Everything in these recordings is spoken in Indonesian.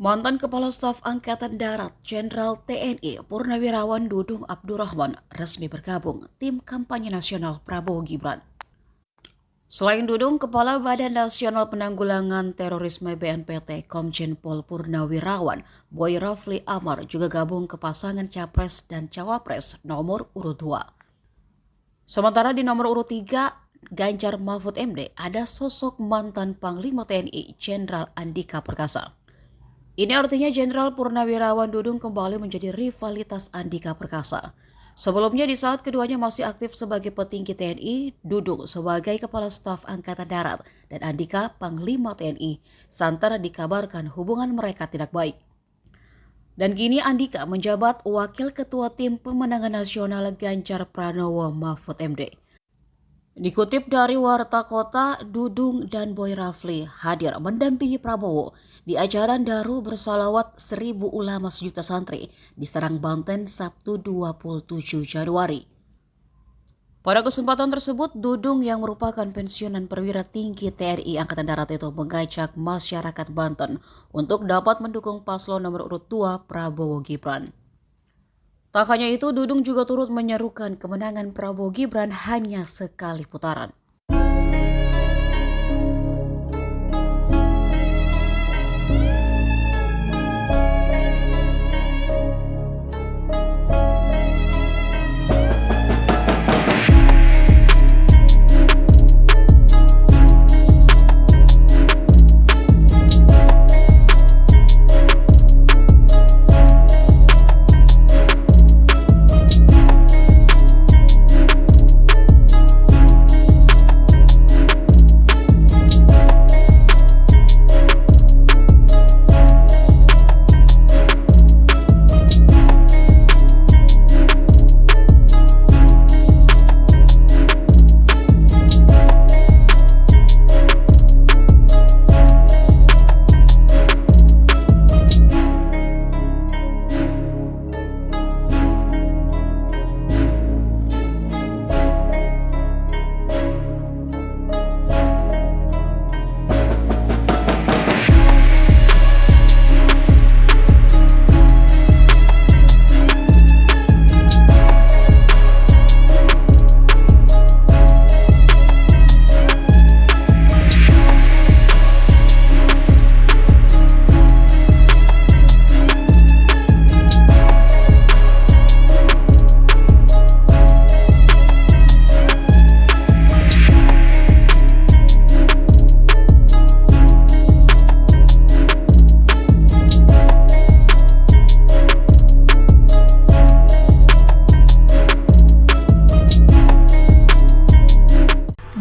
Mantan Kepala Staf Angkatan Darat Jenderal TNI Purnawirawan Dudung Abdurrahman resmi bergabung tim kampanye nasional Prabowo Gibran. Selain Dudung, Kepala Badan Nasional Penanggulangan Terorisme BNPT Komjen Pol Purnawirawan Boy Rafli Amar juga gabung ke pasangan Capres dan Cawapres nomor urut 2. Sementara di nomor urut 3, Ganjar Mahfud MD, ada sosok mantan Panglima TNI Jenderal Andika Perkasa. Ini artinya Jenderal Purnawirawan Dudung kembali menjadi rivalitas Andika Perkasa. Sebelumnya di saat keduanya masih aktif sebagai petinggi TNI, Dudung sebagai Kepala Staf Angkatan Darat dan Andika Panglima TNI, santer dikabarkan hubungan mereka tidak baik. Dan kini Andika menjabat Wakil Ketua Tim Pemenangan Nasional Ganjar Pranowo Mahfud MD. Dikutip dari Warta Kota, Dudung dan Boy Rafli hadir mendampingi Prabowo di acara Daru Bersalawat 1000 Ulama Sejuta Santri di Serang, Banten, Sabtu 27 Januari. Pada kesempatan tersebut, Dudung yang merupakan pensiunan perwira tinggi TNI Angkatan Darat itu mengajak masyarakat Banten untuk dapat mendukung paslon nomor urut 2 Prabowo Gibran. Tak hanya itu, Dudung juga turut menyerukan kemenangan Prabowo Gibran hanya sekali putaran.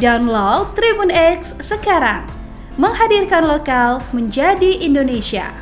Download Tribun X sekarang, menghadirkan lokal menjadi Indonesia.